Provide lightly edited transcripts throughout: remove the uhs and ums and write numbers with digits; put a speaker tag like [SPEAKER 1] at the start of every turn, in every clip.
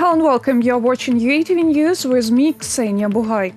[SPEAKER 1] Hello and welcome. You're watching UATV News with me, Ksenia Bugay.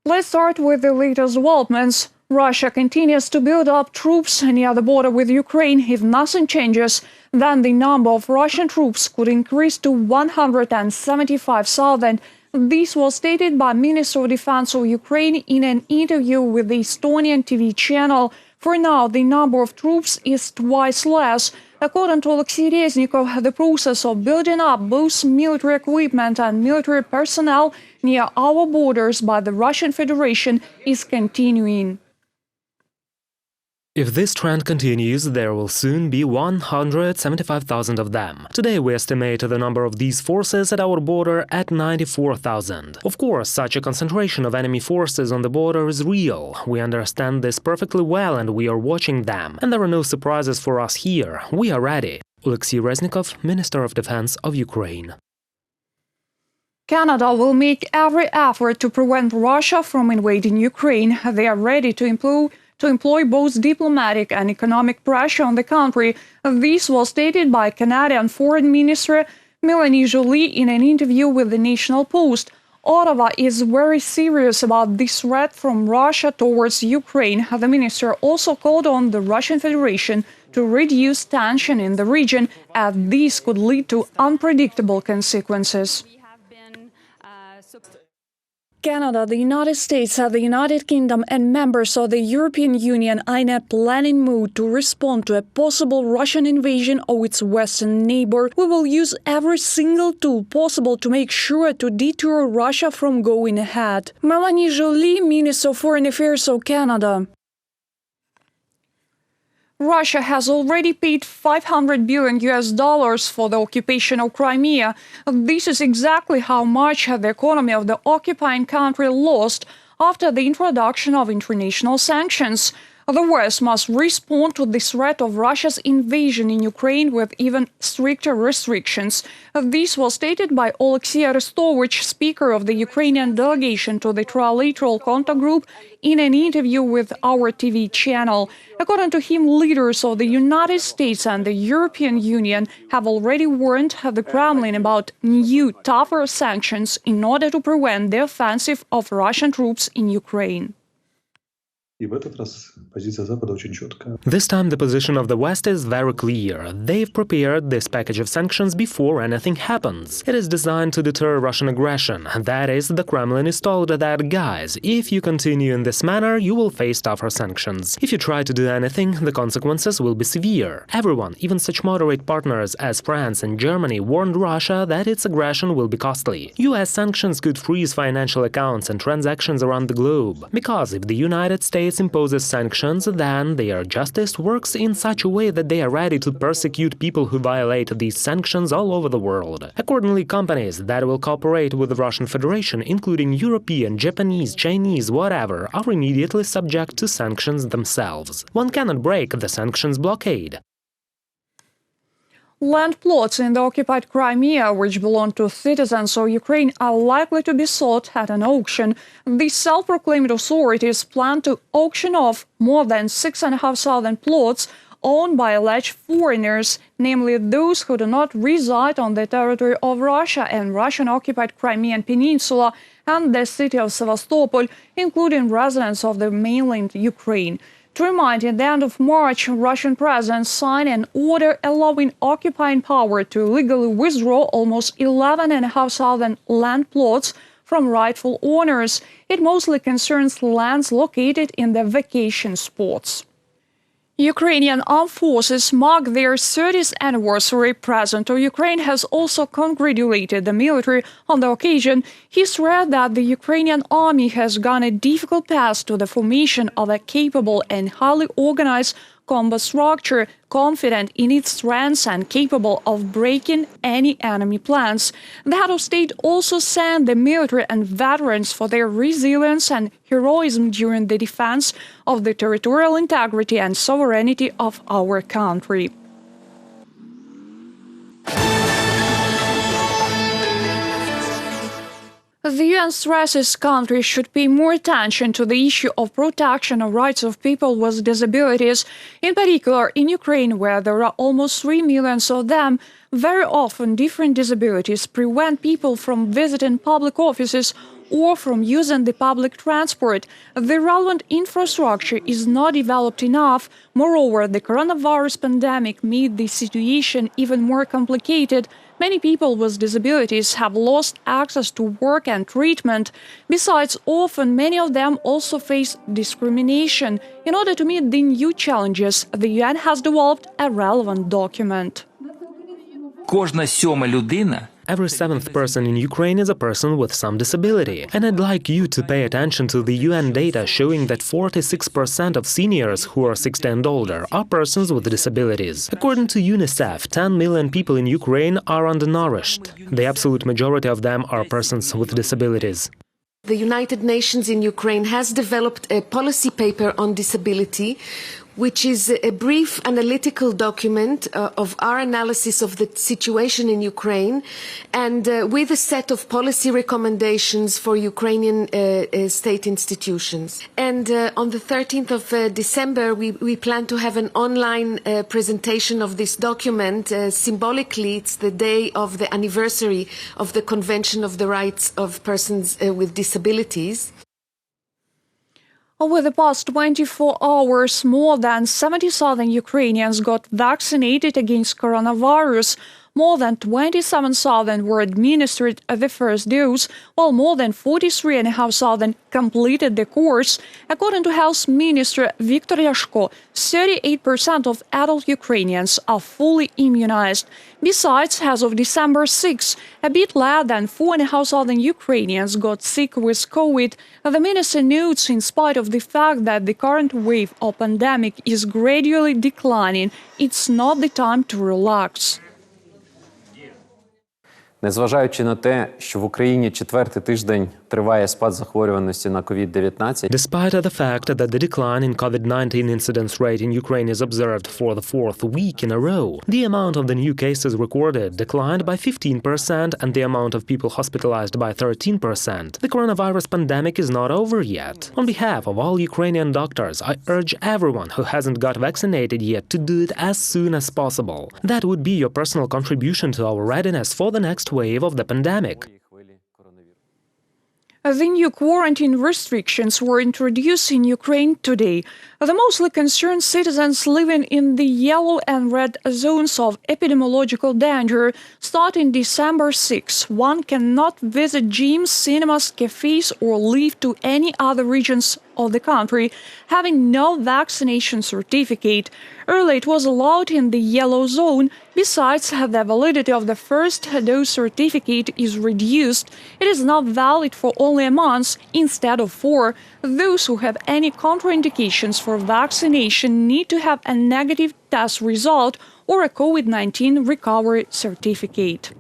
[SPEAKER 1] Let's start with the latest developments. Russia continues to build up troops near the border with Ukraine. If nothing changes, then the number of Russian troops could increase to 175,000. This was stated by Minister of Defense of Ukraine in an interview with the Estonian TV channel. For now, the number of troops is twice less. According to Alexei Reznikov, the process of building up both military equipment and military personnel near our borders by the Russian Federation is continuing.
[SPEAKER 2] If this trend continues, there will soon be 175,000 of them. Today we estimate the number of these forces at our border at 94,000. Of course, such a concentration of enemy forces on the border is real. We understand this perfectly well and we are watching them. And there are no surprises for us here. We are ready. Alexei Reznikov, Minister of Defense of Ukraine.
[SPEAKER 1] Canada will make every effort to prevent Russia from invading Ukraine. They are ready to employ both diplomatic and economic pressure on the country. This was stated by Canadian Foreign Minister Melanie Joly in an interview with the National Post. Ottawa is very serious about this threat from Russia towards Ukraine. The minister also called on the Russian Federation to reduce tension in the region, as this could lead to unpredictable consequences. Canada, the United States, the United Kingdom and members of the European Union are in a planning mood to respond to a possible Russian invasion of its western neighbor. We will use every single tool possible to make sure to deter Russia from going ahead. Melanie Joly, Minister of Foreign Affairs of Canada. Russia has already paid $500 billion for the occupation of Crimea. This is exactly how much the economy of the occupying country lost after the introduction of international sanctions. The West must respond to the threat of Russia's invasion in Ukraine with even stricter restrictions. This was stated by Alexei Arestovych, Speaker of the Ukrainian delegation to the Trilateral Contact Group, in an interview with our TV channel. According to him, leaders of the United States and the European Union have already warned the Kremlin about new, tougher sanctions in order to prevent the offensive of Russian troops in Ukraine.
[SPEAKER 2] This time the position of the West is very clear. They've prepared this package of sanctions before anything happens. It is designed to deter Russian aggression. That is, the Kremlin is told that, guys, if you continue in this manner, you will face tougher sanctions. If you try to do anything, the consequences will be severe. Everyone, even such moderate partners as France and Germany, warned Russia that its aggression will be costly. US sanctions could freeze financial accounts and transactions around the globe. Because if the United States imposes sanctions, then their justice works in such a way that they are ready to persecute people who violate these sanctions all over the world. Accordingly, companies that will cooperate with the Russian Federation, including European, Japanese, Chinese, whatever, are immediately subject to sanctions themselves. One cannot break the sanctions blockade.
[SPEAKER 1] Land plots in the occupied Crimea, which belong to citizens of Ukraine, are likely to be sold at an auction. The self-proclaimed authorities plan to auction off more than 6,500 plots owned by alleged foreigners, namely those who do not reside on the territory of Russia and Russian-occupied Crimean Peninsula and the city of Sevastopol, including residents of the mainland Ukraine. To remind you, at the end of March, Russian President signed an order allowing occupying power to illegally withdraw almost 11,500 land plots from rightful owners. It mostly concerns lands located in the vacation spots. Ukrainian armed forces mark their 30th anniversary. President of Ukraine has also congratulated the military on the occasion. He stressed that the Ukrainian army has gone a difficult path to the formation of a capable and highly organized combat structure, confident in its strengths and capable of breaking any enemy plans. The head of state also thanked the military and veterans for their resilience and heroism during the defense of the territorial integrity and sovereignty of our country. The UN stresses countries should pay more attention to the issue of protection of rights of people with disabilities, in particular in Ukraine, where there are almost 3 million of them. Very often, different disabilities prevent people from visiting public offices or from using the public transport. The relevant infrastructure is not developed enough. Moreover, the coronavirus pandemic made the situation even more complicated. Many people with disabilities have lost access to work and treatment. Besides, often many of them also face discrimination. In order to meet the new challenges, the UN has developed a relevant document.
[SPEAKER 3] Кожна сьома людина
[SPEAKER 2] Every seventh person in Ukraine is a person with some disability. And I'd like you to pay attention to the UN data showing that 46% of seniors who are 60 and older are persons with disabilities. According to UNICEF, 10 million people in Ukraine are undernourished. The absolute majority of them are persons with disabilities.
[SPEAKER 4] The United Nations in Ukraine has developed a policy paper on disability, which is a brief analytical document of our analysis of the situation in Ukraine and with a set of policy recommendations for Ukrainian state institutions. And on the 13th of December, we plan to have an online presentation of this document. Symbolically, it's the day of the anniversary of the Convention of the Rights of Persons with Disabilities.
[SPEAKER 1] Over the past 24 hours, more than 70,000 Ukrainians got vaccinated against coronavirus. More than 27,000 were administered the first dose, while more than 43,500 completed the course. According to Health Minister Viktor Yashko, 38% of adult Ukrainians are fully immunized. Besides, as of December 6, a bit less than 4,500 Ukrainians got sick with COVID. The minister notes, in spite of the fact that the current wave of pandemic is gradually declining, it's not the time to relax.
[SPEAKER 5] Незважаючи на те, що в Україні четвертий тиждень триває спад захворюваності на COVID-19.
[SPEAKER 2] Despite the fact that the decline in COVID-19 incidence rate in Ukraine is observed for the fourth week in a row, the amount of the new cases recorded declined by 15% and the amount of people hospitalized by 13%. The coronavirus pandemic is not over yet. On behalf of all Ukrainian doctors, I urge everyone who hasn't got vaccinated yet to do it as soon as possible. That would be your personal contribution to our readiness for the next wave of the pandemic.
[SPEAKER 1] The new quarantine restrictions were introduced in Ukraine today. The mostly concerned citizens living in the yellow and red zones of epidemiological danger. Starting December 6, one cannot visit gyms, cinemas, cafes, or leave to any other regions of the country having no vaccination certificate. Earlier it was allowed in the yellow zone. Besides, the validity of the first dose certificate is reduced. It is now valid for only a month instead of 4. Those who have any contraindications for vaccination need to have a negative test result or a COVID-19 recovery certificate.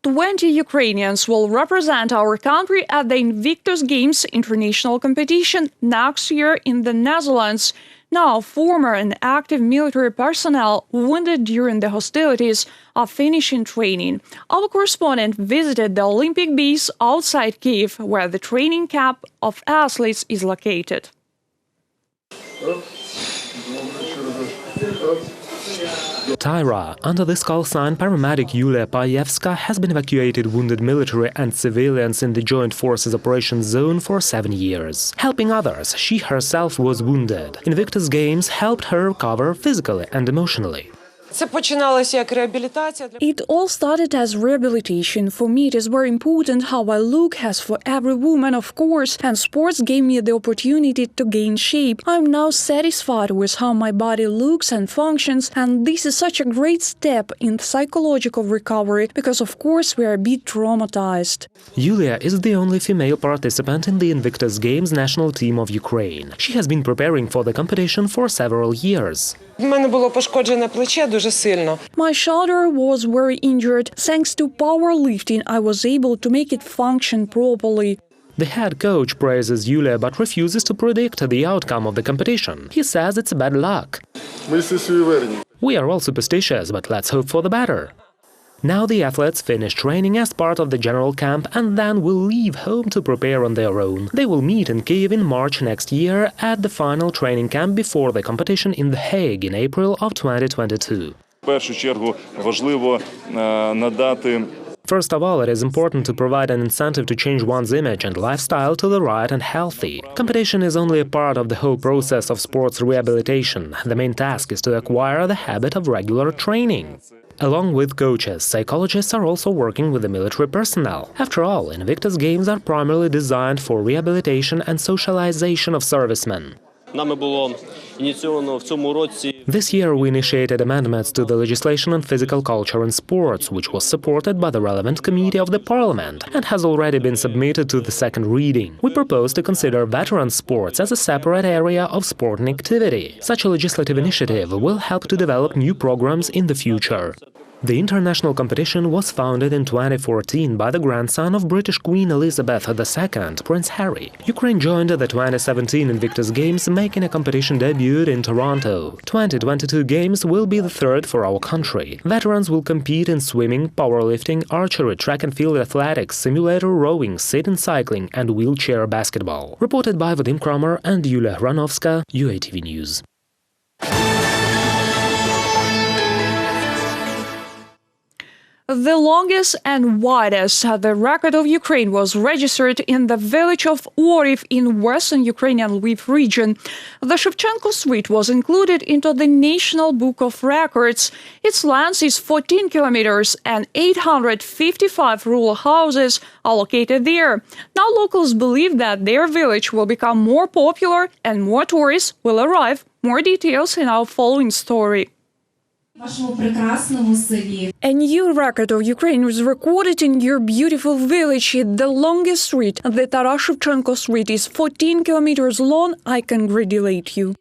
[SPEAKER 1] 20 Ukrainians will represent our country at the Invictus Games international competition next year in the Netherlands. Now, former and active military personnel wounded during the hostilities are finishing training. Our correspondent visited the Olympic base outside Kyiv, where the training camp of athletes is located.
[SPEAKER 2] Tyra, under this call sign, paramedic Yulia Payevska has been evacuated wounded military and civilians in the Joint Forces Operations Zone for 7 years. Helping others, she herself was wounded. Invictus Games helped her recover physically and emotionally.
[SPEAKER 1] It all started as rehabilitation. For me, it is very important how I look, as for every woman, of course, and sports gave me the opportunity to gain shape. I'm now satisfied with how my body looks and functions, and this is such a great step in psychological recovery, because of course we are a bit traumatized.
[SPEAKER 2] Yulia is the only female participant in the Invictus Games national team of Ukraine. She has been preparing for the competition for several years.
[SPEAKER 1] My shoulder was very injured. Thanks to powerlifting, I was able to make it function properly.
[SPEAKER 2] The head coach praises Yulia but refuses to predict the outcome of the competition. He says it's bad luck. We are all superstitious, but let's hope for the better. Now the athletes finish training as part of the general camp and then will leave home to prepare on their own. They will meet in Kyiv in March next year at the final training camp before the competition in The Hague in April of 2022. First of all, it is important to provide an incentive to change one's image and lifestyle to the right and healthy. Competition is only a part of the whole process of sports rehabilitation. The main task is to acquire the habit of regular training. Along with coaches, psychologists are also working with the military personnel. After all, Invictus Games are primarily designed for rehabilitation and socialization of servicemen. This year we initiated amendments to the legislation on physical culture and sports, which was supported by the relevant committee of the parliament and has already been submitted to the second reading. We propose to consider veteran sports as a separate area of sporting activity. Such a legislative initiative will help to develop new programs in the future. The international competition was founded in 2014 by the grandson of British Queen Elizabeth II, Prince Harry. Ukraine joined the 2017 Invictus Games, making a competition debut in Toronto. 2022 Games will be the third for our country. Veterans will compete in swimming, powerlifting, archery, track and field athletics, simulator rowing, sit-in cycling and wheelchair basketball. Reported by Vadim Kramer and Yulia Hranovska, UATV News.
[SPEAKER 1] The longest and widest the record of Ukraine was registered in the village of Oriv in western Ukrainian Lviv region. The Shevchenko Street was included into the National Book of Records. Its length is 14 kilometers and 855 rural houses are located there. Now locals believe that their village will become more popular and more tourists will arrive. More details in our following story. A new record of Ukraine was recorded in your beautiful village. The longest street, the Taras Shevchenko Street, is 14 kilometers long. I congratulate you.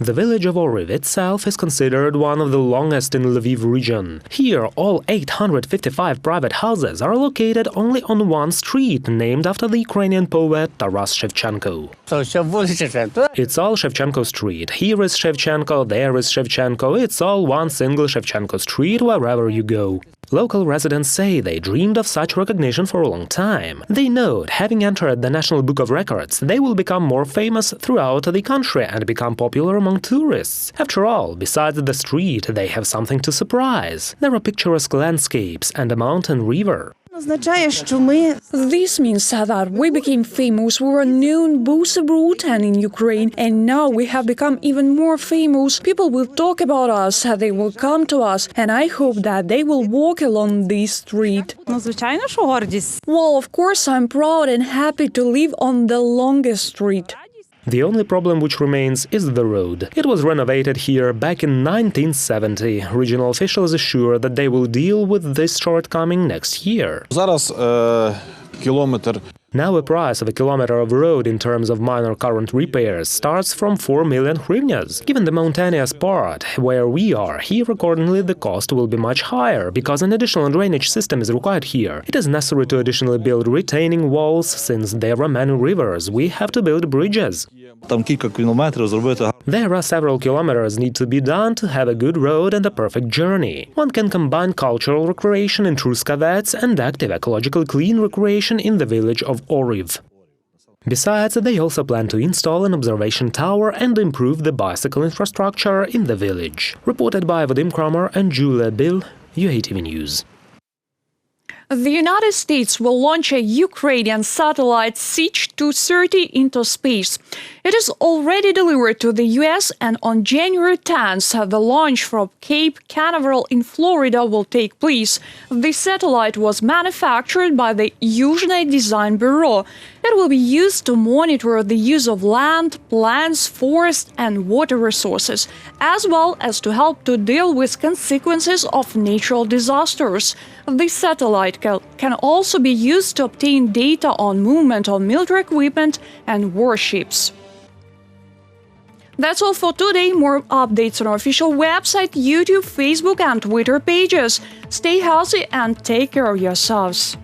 [SPEAKER 2] The village of Oriv itself is considered one of the longest in Lviv region. Here, all 855 private houses are located only on one street, named after the Ukrainian poet Taras Shevchenko. It's all Shevchenko Street. Here is Shevchenko, there is Shevchenko. It's all one single Shevchenko Street wherever you go. Local residents say they dreamed of such recognition for a long time. They note, having entered the National Book of Records, they will become more famous throughout the country and become popular among tourists. After all, besides the street, they have something to surprise. There are picturesque landscapes and a mountain river.
[SPEAKER 1] This means that we became famous. We were known both abroad and in Ukraine, and now we have become even more famous. People will talk about us, they will come to us, and I hope that they will walk along this street. Well, of course, I'm proud and happy to live on the longest street.
[SPEAKER 2] The only problem which remains is the road. It was renovated here back in 1970. Regional officials assure that they will deal with this shortcoming next year. Now a price of a kilometer of road in terms of minor current repairs starts from 4 million hryvnias. Given the mountainous part where we are, here accordingly the cost will be much higher, because an additional drainage system is required here. It is necessary to additionally build retaining walls, since there are many rivers, we have to build bridges. There are several kilometers need to be done to have a good road and a perfect journey. One can combine cultural recreation in Truskavets and active ecologically clean recreation in the village of Oriv. Besides, they also plan to install an observation tower and improve the bicycle infrastructure in the village. Reported by Vadim Kramer and Julia Bill, UATV News.
[SPEAKER 1] The United States will launch a Ukrainian satellite SH-230 into space. It is already delivered to the US, and on January 10th, the launch from Cape Canaveral in Florida will take place. The satellite was manufactured by the Yuzhny Design Bureau. It will be used to monitor the use of land, plants, forests, and water resources, as well as to help to deal with consequences of natural disasters. The satellite can also be used to obtain data on movement of military equipment and warships. That's all for today. More updates on our official website, YouTube, Facebook, and Twitter pages. Stay healthy and take care of yourselves.